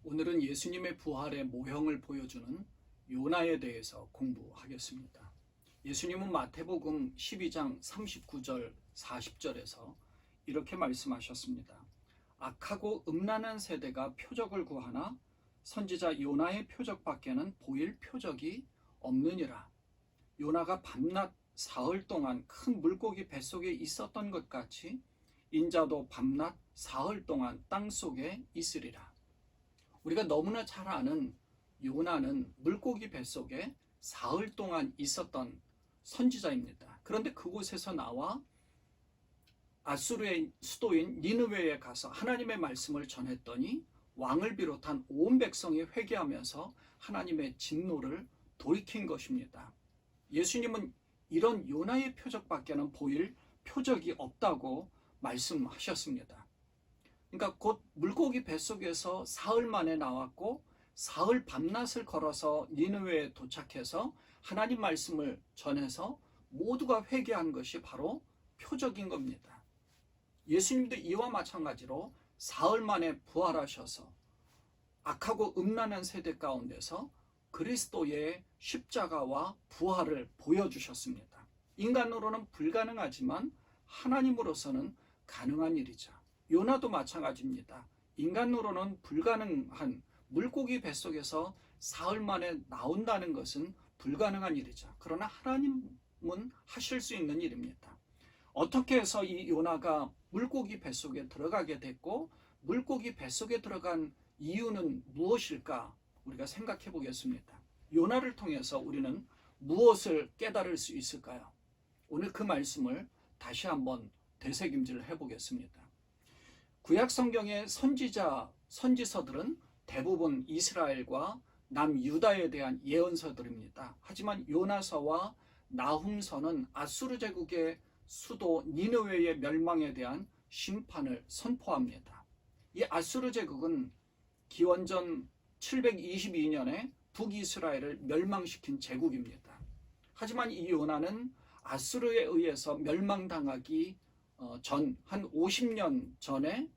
오늘은 예수님의 부활의 모형을 보여주는 요나에 대해서 공부하겠습니다. 예수님은 마태복음 12장 39절 40절에서 이렇게 말씀하셨습니다. 악하고 음란한 세대가 표적을 구하나 선지자 요나의 표적밖에는 보일 표적이 없느니라. 요나가 밤낮 사흘 동안 큰 물고기 뱃속에 있었던 것 같이 인자도 밤낮 사흘 동안 땅속에 있으리라. 우리가 너무나 잘 아는 요나는 물고기 뱃속에 사흘 동안 있었던 선지자입니다. 그런데 그곳에서 나와 아수르의 수도인 니느웨에 가서 하나님의 말씀을 전했더니 왕을 비롯한 온 백성이 회개하면서 하나님의 진노를 돌이킨 것입니다. 예수님은 이런 요나의 표적밖에는 보일 표적이 없다고 말씀하셨습니다. 그러니까 곧 물고기 뱃속에서 사흘 만에 나왔고 사흘 밤낮을 걸어서 니느웨에 도착해서 하나님 말씀을 전해서 모두가 회개한 것이 바로 표적인 겁니다. 예수님도 이와 마찬가지로 사흘 만에 부활하셔서 악하고 음란한 세대 가운데서 그리스도의 십자가와 부활을 보여주셨습니다. 인간으로는 불가능하지만 하나님으로서는 가능한 일이죠. 요나도 마찬가지입니다. 인간으로는 불가능한 물고기 뱃속에서 사흘 만에 나온다는 것은 불가능한 일이죠. 그러나 하나님은 하실 수 있는 일입니다. 어떻게 해서 이 요나가 물고기 뱃속에 들어가게 됐고 물고기 뱃속에 들어간 이유는 무엇일까? 우리가 생각해 보겠습니다. 요나를 통해서 우리는 무엇을 깨달을 수 있을까요? 오늘 그 말씀을 다시 한번 되새김질을 해보겠습니다. 구약 성경의 선지서들은 대부분 이스라엘과 남유다에 대한 예언서들입니다. 하지만 요나서와 나훔서는 아수르 제국의 수도 니느웨의 멸망에 대한 심판을 선포합니다. 이 아수르 제국은 기원전 722년에 북이스라엘을 멸망시킨 제국입니다. 하지만 이 요나는 아수르에 의해서 멸망당하기 전 한 50년 전에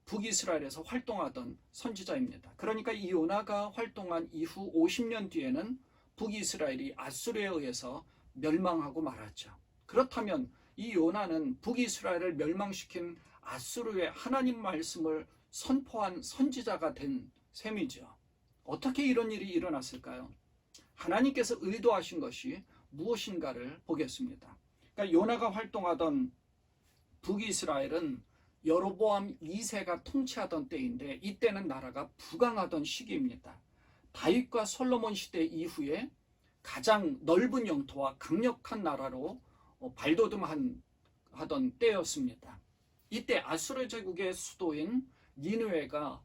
북이스라엘에서 활동하던 선지자입니다. 그러니까 이 요나가 활동한 이후 50년 뒤에는 북이스라엘이 아수르에 의해서 멸망하고 말았죠. 그렇다면 이 요나는 북이스라엘을 멸망시킨 아수르의 하나님 말씀을 선포한 선지자가 된 셈이죠. 어떻게 이런 일이 일어났을까요? 하나님께서 의도하신 것이 무엇인가를 보겠습니다. 그러니까 요나가 활동하던 북이스라엘은 여로보암 2세가 통치하던 때인데 이때는 나라가 부강하던 시기입니다. 다윗과 솔로몬 시대 이후에 가장 넓은 영토와 강력한 나라로 발돋움하던 때였습니다. 이때 아수르 제국의 수도인 니느웨가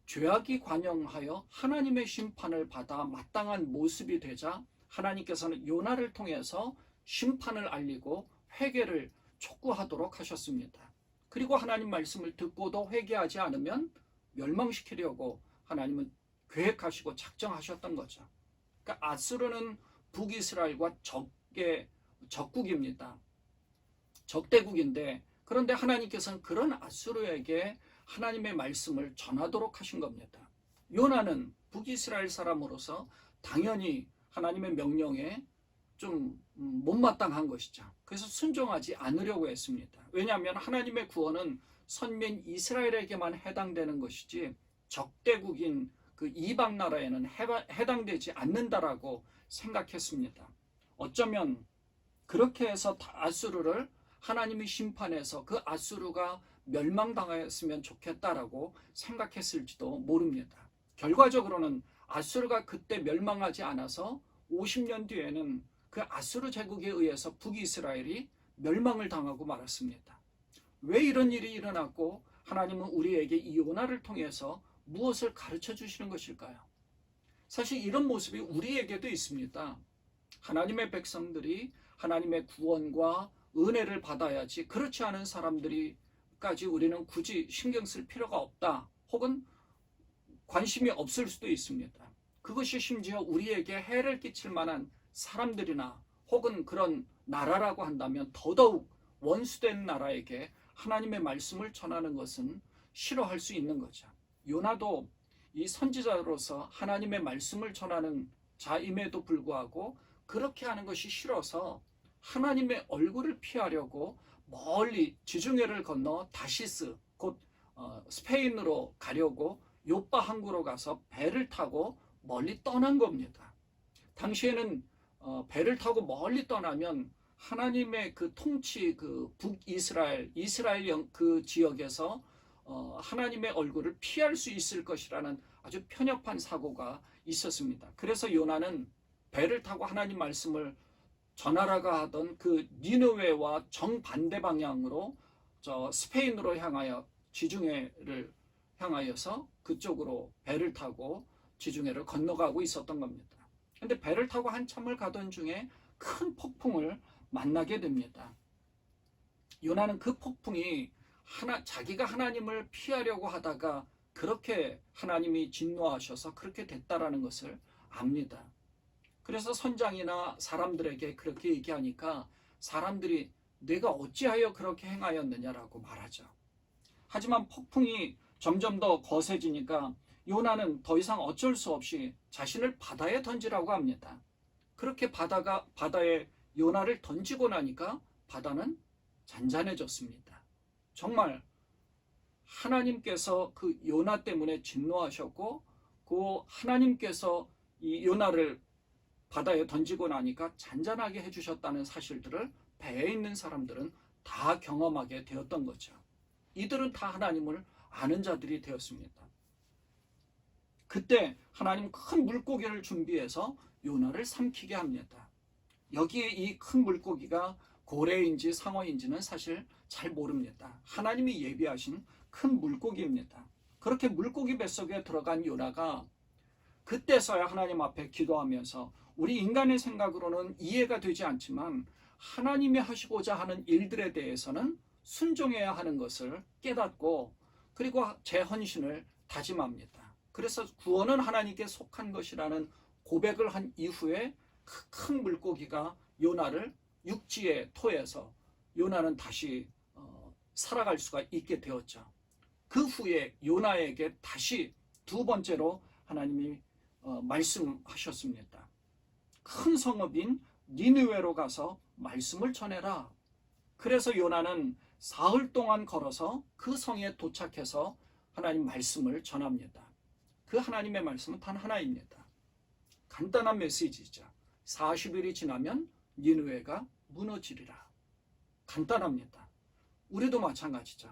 죄악이 관영하여 하나님의 심판을 받아 마땅한 모습이 되자 하나님께서는 요나를 통해서 심판을 알리고 회개를 촉구하도록 하셨습니다. 그리고 하나님 말씀을 듣고도 회개하지 않으면 멸망시키려고 하나님은 계획하시고 작정하셨던 거죠. 그러니까 아수르는 북이스라엘과 적국입니다. 적대국인데 그런데 하나님께서는 그런 아수르에게 하나님의 말씀을 전하도록 하신 겁니다. 요나는 북이스라엘 사람으로서 당연히 하나님의 명령에 좀 못마땅한 것이죠. 그래서 순종하지 않으려고 했습니다. 왜냐하면 하나님의 구원은 선민 이스라엘에게만 해당되는 것이지 적대국인 그 이방 나라에는 해당되지 않는다라고 생각했습니다. 어쩌면 그렇게 해서 아수르를 하나님이 심판해서 그 아수르가 멸망당했으면 좋겠다라고 생각했을지도 모릅니다. 결과적으로는 아수르가 그때 멸망하지 않아서 50년 뒤에는 그 아수르 제국에 의해서 북이스라엘이 멸망을 당하고 말았습니다. 왜 이런 일이 일어났고 하나님은 우리에게 이 요나를 통해서 무엇을 가르쳐 주시는 것일까요? 사실 이런 모습이 우리에게도 있습니다. 하나님의 백성들이 하나님의 구원과 은혜를 받아야지 그렇지 않은 사람들이까지 우리는 굳이 신경 쓸 필요가 없다. 혹은 관심이 없을 수도 있습니다. 그것이 심지어 우리에게 해를 끼칠 만한 사람들이나 혹은 그런 나라라고 한다면 더더욱 원수된 나라에게 하나님의 말씀을 전하는 것은 싫어할 수 있는 거죠. 요나도 이 선지자로서 하나님의 말씀을 전하는 자임에도 불구하고 그렇게 하는 것이 싫어서 하나님의 얼굴을 피하려고 멀리 지중해를 건너 다시스 곧 스페인으로 가려고 요빠 항구로 가서 배를 타고 멀리 떠난 겁니다. 당시에는 배를 타고 멀리 떠나면 하나님의 그 통치 그 북이스라엘 이스라엘 그 지역에서 하나님의 얼굴을 피할 수 있을 것이라는 아주 편협한 사고가 있었습니다. 그래서 요나는 배를 타고 하나님 말씀을 전하라고 하던 그 니느웨와 정반대 방향으로 스페인으로 향하여 지중해를 향하여서 그쪽으로 배를 타고 지중해를 건너가고 있었던 겁니다. 근데 배를 타고 한참을 가던 중에 큰 폭풍을 만나게 됩니다. 요나는 그 폭풍이 자기가 하나님을 피하려고 하다가 그렇게 하나님이 진노하셔서 그렇게 됐다라는 것을 압니다. 그래서 선장이나 사람들에게 그렇게 얘기하니까 사람들이 내가 어찌하여 그렇게 행하였느냐라고 말하죠. 하지만 폭풍이 점점 더 거세지니까 요나는 더 이상 어쩔 수 없이 자신을 바다에 던지라고 합니다. 그렇게 바다에 요나를 던지고 나니까 바다는 잔잔해졌습니다. 정말 하나님께서 그 요나 때문에 진노하셨고 그 하나님께서 이 요나를 바다에 던지고 나니까 잔잔하게 해주셨다는 사실들을 배에 있는 사람들은 다 경험하게 되었던 거죠. 이들은 다 하나님을 아는 자들이 되었습니다. 그때 하나님 큰 물고기를 준비해서 요나를 삼키게 합니다. 여기에 이 큰 물고기가 고래인지 상어인지는 사실 잘 모릅니다. 하나님이 예비하신 큰 물고기입니다. 그렇게 물고기 뱃속에 들어간 요나가 그때서야 하나님 앞에 기도하면서 우리 인간의 생각으로는 이해가 되지 않지만 하나님이 하시고자 하는 일들에 대해서는 순종해야 하는 것을 깨닫고 그리고 제 헌신을 다짐합니다. 그래서 구원은 하나님께 속한 것이라는 고백을 한 이후에 큰 물고기가 요나를 육지에 토해서 요나는 다시 살아갈 수가 있게 되었죠. 그 후에 요나에게 다시 두 번째로 하나님이 말씀하셨습니다. 큰 성읍인 니느웨로 가서 말씀을 전해라. 그래서 요나는 사흘 동안 걸어서 그 성에 도착해서 하나님 말씀을 전합니다. 그 하나님의 말씀은 단 하나입니다. 간단한 메시지죠. 40일이 지나면 니느웨가 무너지리라. 간단합니다. 우리도 마찬가지죠.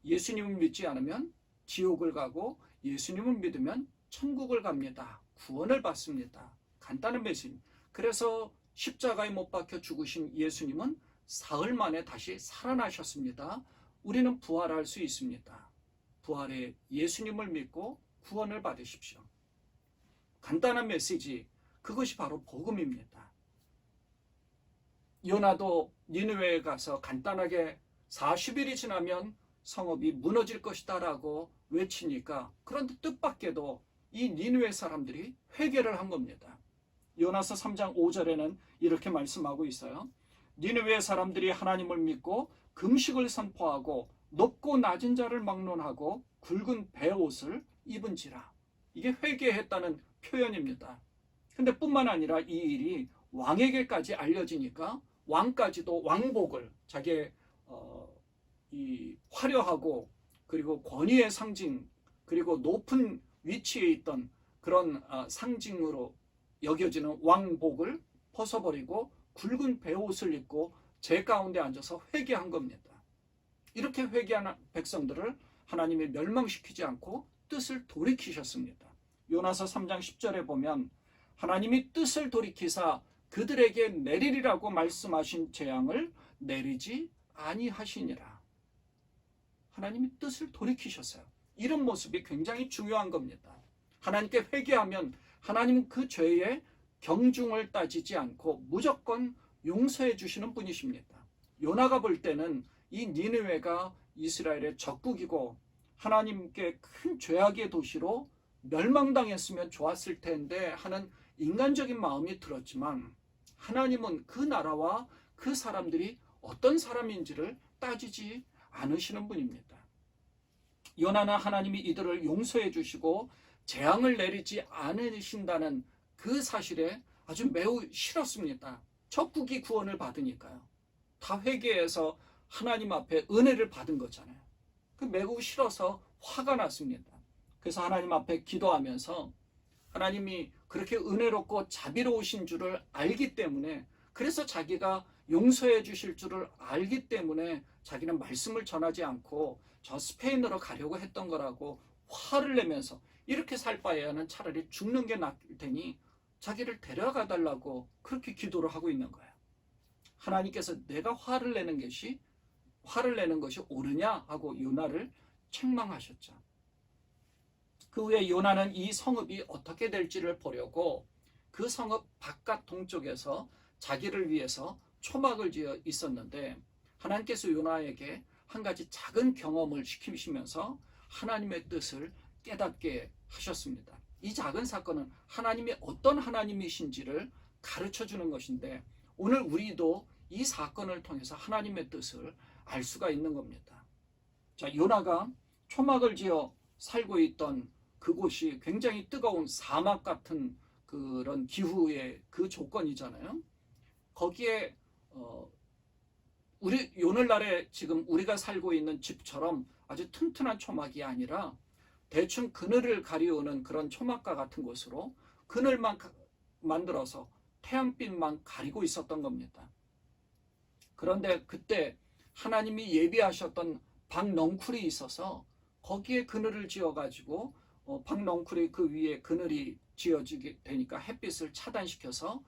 예수님을 믿지 않으면 지옥을 가고 예수님을 믿으면 천국을 갑니다. 구원을 받습니다. 간단한 메시지. 그래서 십자가에 못 박혀 죽으신 예수님은 사흘 만에 다시 살아나셨습니다. 우리는 부활할 수 있습니다. 부활의 예수님을 믿고 구원을 받으십시오. 간단한 메시지, 그것이 바로 복음입니다. 요나도 니느웨에 가서 간단하게 40일이 지나면 성읍이 무너질 것이다 라고 외치니까 그런데 뜻밖에도 이 니느웨 사람들이 회개를 한 겁니다. 요나서 3장 5절에는 이렇게 말씀하고 있어요. 니느웨 사람들이 하나님을 믿고 금식을 선포하고 높고 낮은 자를 막론하고 굵은 베옷을 입은지라. 이게 회개했다는 표현입니다. 근데 뿐만 아니라 이 일이 왕에게까지 알려지니까 왕까지도 왕복을 자기의 이 화려하고 그리고 권위의 상징 그리고 높은 위치에 있던 그런 상징으로 여겨지는 왕복을 벗어버리고 굵은 베옷을 입고 제 가운데 앉아서 회개한 겁니다. 이렇게 회개한 백성들을 하나님이 멸망시키지 않고 뜻을 돌이키셨습니다. 요나서 3장 10절에 보면 하나님이 뜻을 돌이키사 그들에게 내리리라고 말씀하신 재앙을 내리지 아니하시니라. 하나님이 뜻을 돌이키셨어요. 이런 모습이 굉장히 중요한 겁니다. 하나님께 회개하면 하나님은 그 죄의 경중을 따지지 않고 무조건 용서해 주시는 분이십니다. 요나가 볼 때는 이 니느웨가 이스라엘의 적국이고 하나님께 큰 죄악의 도시로 멸망당했으면 좋았을 텐데 하는 인간적인 마음이 들었지만 하나님은 그 나라와 그 사람들이 어떤 사람인지를 따지지 않으시는 분입니다. 요나는 하나님이 이들을 용서해 주시고 재앙을 내리지 않으신다는 그 사실에 아주 매우 싫었습니다. 적국이 구원을 받으니까요. 다 회개해서 하나님 앞에 은혜를 받은 거잖아요. 그 매우 싫어서 화가 났습니다. 그래서 하나님 앞에 기도하면서 하나님이 그렇게 은혜롭고 자비로우신 줄을 알기 때문에, 그래서 자기가 용서해 주실 줄을 알기 때문에 자기는 말씀을 전하지 않고 저 스페인으로 가려고 했던 거라고 화를 내면서, 이렇게 살 바에는 차라리 죽는 게 낫을 테니 자기를 데려가 달라고 그렇게 기도를 하고 있는 거예요. 하나님께서 내가 화를 내는 것이 옳으냐 하고 요나를 책망하셨죠. 그 후에 요나는 이 성읍이 어떻게 될지를 보려고 그 성읍 바깥 동쪽에서 자기를 위해서 초막을 지어 있었는데, 하나님께서 요나에게 한 가지 작은 경험을 시키시면서 하나님의 뜻을 깨닫게 하셨습니다. 이 작은 사건은 하나님이 어떤 하나님이신지를 가르쳐 주는 것인데, 오늘 우리도 이 사건을 통해서 하나님의 뜻을 알 수가 있는 겁니다. 자, 요나가 초막을 지어 살고 있던 그곳이 굉장히 뜨거운 사막 같은 그런 기후의 그 조건이잖아요. 거기에 우리 오늘날에 지금 우리가 살고 있는 집처럼 아주 튼튼한 초막이 아니라 대충 그늘을 가리우는 그런 초막과 같은 곳으로 그늘만 만들어서 태양빛만 가리고 있었던 겁니다. 그런데 그때 하나님이 예비하셨던 박넝쿨이 있어서 거기에 그늘을 지어가지고 박넝쿨이 그 위에 그늘이 지어지게 되니까 햇빛을 차단시켜서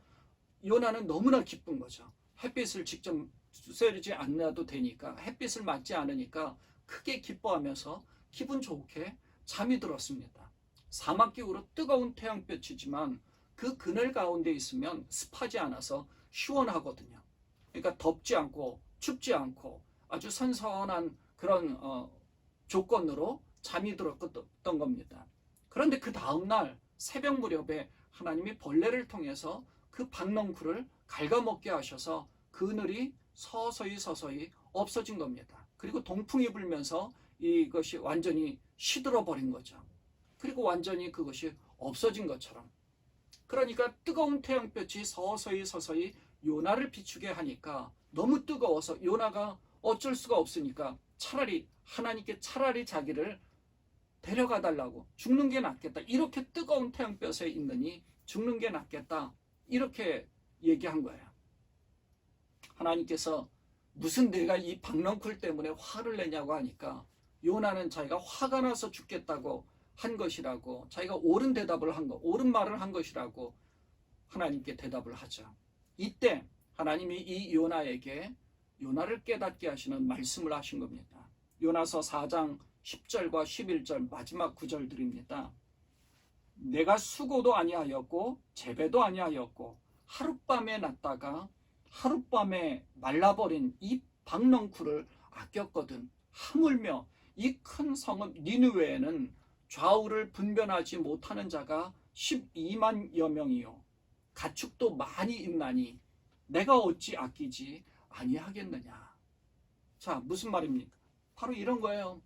요나는 너무나 기쁜 거죠. 햇빛을 직접 쐬지 않아도 되니까, 햇빛을 맞지 않으니까 크게 기뻐하면서 기분 좋게 잠이 들었습니다. 사막기후로 뜨거운 태양볕이지만 그 그늘 가운데 있으면 습하지 않아서 시원하거든요. 그러니까 덥지 않고 춥지 않고 아주 선선한 그런 조건으로 잠이 들었던 겁니다. 그런데 그 다음날 새벽 무렵에 하나님이 벌레를 통해서 그 박넝쿨을 갉아먹게 하셔서 그늘이 서서히 없어진 겁니다. 그리고 동풍이 불면서 이것이 완전히 시들어 버린 거죠. 그리고 완전히 그것이 없어진 것처럼. 그러니까 뜨거운 태양볕이 서서히 요나를 비추게 하니까 너무 뜨거워서 요나가 어쩔 수가 없으니까 하나님께 자기를 데려가 달라고, 죽는 게 낫겠다, 이렇게 뜨거운 태양볕에 있느니 죽는 게 낫겠다, 이렇게 얘기한 거예요. 하나님께서 무슨 내가 이 박넝쿨 때문에 화를 내냐고 하니까 요나는 자기가 화가 나서 죽겠다고 한 것이라고, 자기가 옳은 말을 한 것이라고 하나님께 대답을 하죠. 이때 하나님이 이 요나에게 요나를 깨닫게 하시는 말씀을 하신 겁니다. 요나서 4장 10절과 11절 마지막 구절들입니다. 내가 수고도 아니하였고 재배도 아니하였고 하룻밤에 났다가 하룻밤에 말라버린 이 박넝쿨을 아꼈거든. 하물며 이 큰 성읍 니느웨에는 좌우를 분별하지 못하는 자가 12만여 명이요 가축도 많이 있나니 내가 어찌 아끼지 아니하겠느냐. 자, 무슨 말입니까? 바로 이런 거예요.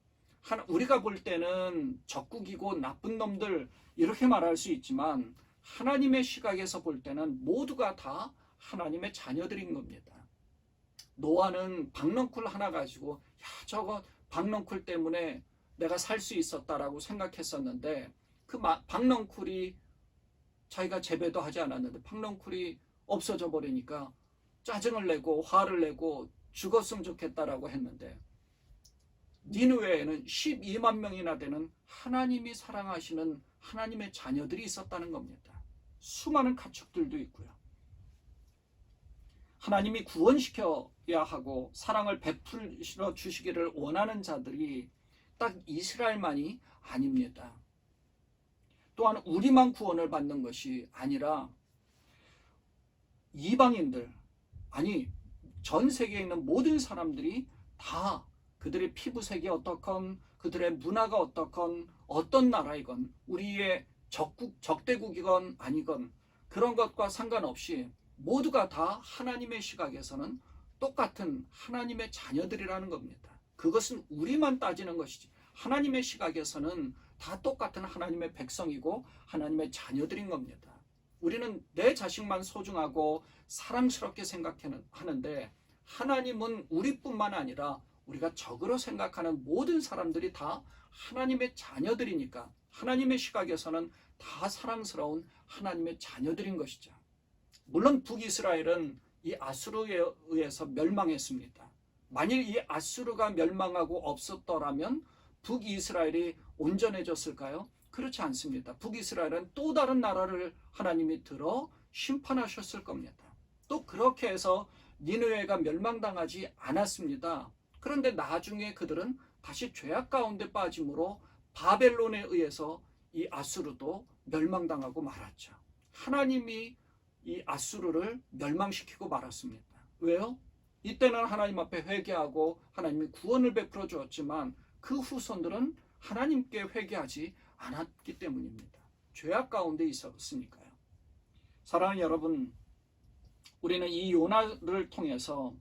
우리가 볼 때는 적국이고 나쁜 놈들 이렇게 말할 수 있지만 하나님의 시각에서 볼 때는 모두가 다 하나님의 자녀들인 겁니다. 노아는 박넝쿨 하나 가지고 저거 박넝쿨 때문에 내가 살 수 있었다라고 생각했었는데, 그 박넝쿨이 자기가 재배도 하지 않았는데 박넝쿨이 없어져 버리니까 짜증을 내고 화를 내고 죽었으면 좋겠다라고 했는데, 니느웨에는 12만 명이나 되는 하나님이 사랑하시는 하나님의 자녀들이 있었다는 겁니다. 수많은 가축들도 있고요. 하나님이 구원시켜야 하고 사랑을 베풀어 주시기를 원하는 자들이 딱 이스라엘만이 아닙니다. 또한 우리만 구원을 받는 것이 아니라 이방인들, 전 세계에 있는 모든 사람들이 다 그들의 피부색이 어떻건, 그들의 문화가 어떻건, 어떤 나라이건, 우리의 적대국이건 아니건 그런 것과 상관없이 모두가 다 하나님의 시각에서는 똑같은 하나님의 자녀들이라는 겁니다. 그것은 우리만 따지는 것이지 하나님의 시각에서는 다 똑같은 하나님의 백성이고 하나님의 자녀들인 겁니다. 우리는 내 자식만 소중하고 사랑스럽게 생각하는데 하나님은 우리뿐만 아니라 우리가 적으로 생각하는 모든 사람들이 다 하나님의 자녀들이니까 하나님의 시각에서는 다 사랑스러운 하나님의 자녀들인 것이죠. 물론 북이스라엘은 이 아수르에 의해서 멸망했습니다. 만일 이 아수르가 멸망하고 없었더라면 북이스라엘이 온전해졌을까요? 그렇지 않습니다. 북이스라엘은 또 다른 나라를 하나님이 들어 심판하셨을 겁니다. 또 그렇게 해서 니느웨가 멸망당하지 않았습니다. 그런데 나중에 그들은 다시 죄악 가운데 빠짐으로 바벨론에 의해서 이 아수르도 멸망당하고 말았죠. 하나님이 이 아수르를 멸망시키고 말았습니다. 왜요? 이때는 하나님 앞에 회개하고 하나님이 구원을 베풀어 주었지만 그 후손들은 하나님께 회개하지 않았기 때문입니다. 죄악 가운데 있었으니까요. 사랑하는 여러분, 우리는 이 요나를 통해서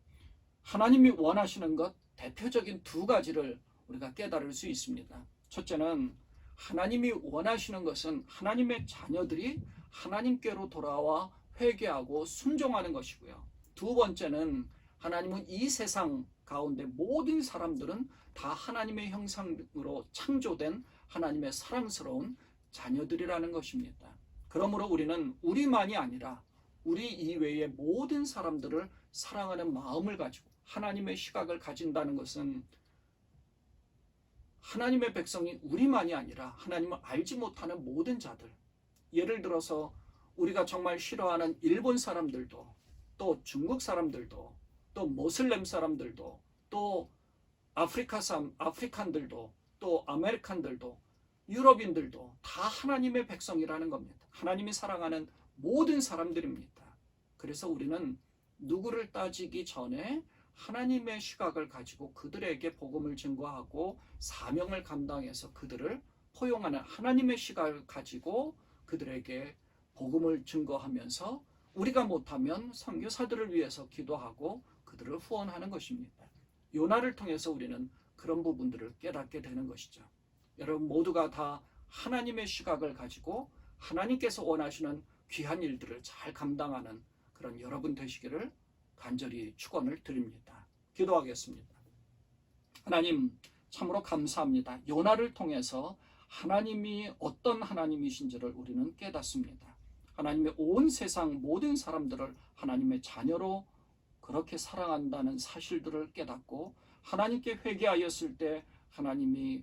하나님이 원하시는 것 대표적인 두 가지를 우리가 깨달을 수 있습니다. 첫째는 하나님이 원하시는 것은 하나님의 자녀들이 하나님께로 돌아와 회개하고 순종하는 것이고요. 두 번째는 하나님은 이 세상 가운데 모든 사람들은 다 하나님의 형상으로 창조된 하나님의 사랑스러운 자녀들이라는 것입니다. 그러므로 우리는 우리만이 아니라 우리 이외의 모든 사람들을 사랑하는 마음을 가지고 하나님의 시각을 가진다는 것은 하나님의 백성이 우리만이 아니라 하나님을 알지 못하는 모든 자들, 예를 들어서 우리가 정말 싫어하는 일본 사람들도, 또 중국 사람들도, 또 모슬렘 사람들도, 또 아프리칸들도, 또 아메리칸들도, 유럽인들도 다 하나님의 백성이라는 겁니다. 하나님이 사랑하는 모든 사람들입니다. 그래서 우리는 누구를 따지기 전에 하나님의 시각을 가지고 그들에게 복음을 증거하고 사명을 감당해서 그들을 포용하는 하나님의 시각을 가지고 그들에게 복음을 증거하면서 우리가 못하면 선교사들을 위해서 기도하고 그들을 후원하는 것입니다. 요나를 통해서 우리는 그런 부분들을 깨닫게 되는 것이죠. 여러분 모두가 다 하나님의 시각을 가지고 하나님께서 원하시는 귀한 일들을 잘 감당하는 그런 여러분 되시기를 간절히 축원을 드립니다. 기도하겠습니다. 하나님 참으로 감사합니다. 요나를 통해서 하나님이 어떤 하나님이신지를 우리는 깨닫습니다. 하나님의 온 세상 모든 사람들을 하나님의 자녀로 그렇게 사랑한다는 사실들을 깨닫고 하나님께 회개하였을 때 하나님이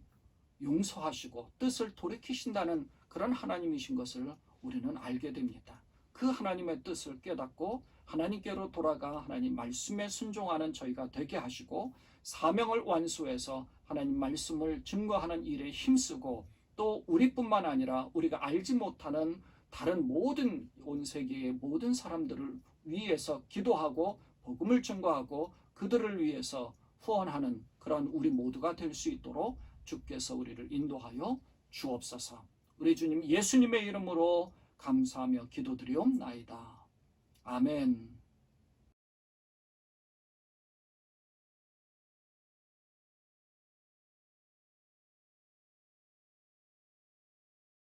용서하시고 뜻을 돌이키신다는 그런 하나님이신 것을 우리는 알게 됩니다. 그 하나님의 뜻을 깨닫고 하나님께로 돌아가 하나님 말씀에 순종하는 저희가 되게 하시고 사명을 완수해서 하나님 말씀을 증거하는 일에 힘쓰고 또 우리뿐만 아니라 우리가 알지 못하는 다른 모든 온 세계의 모든 사람들을 위해서 기도하고 복음을 증거하고 그들을 위해서 후원하는 그런 우리 모두가 될 수 있도록 주께서 우리를 인도하여 주옵소서. 우리 주님 예수님의 이름으로 감사하며 기도드리옵나이다. 아멘.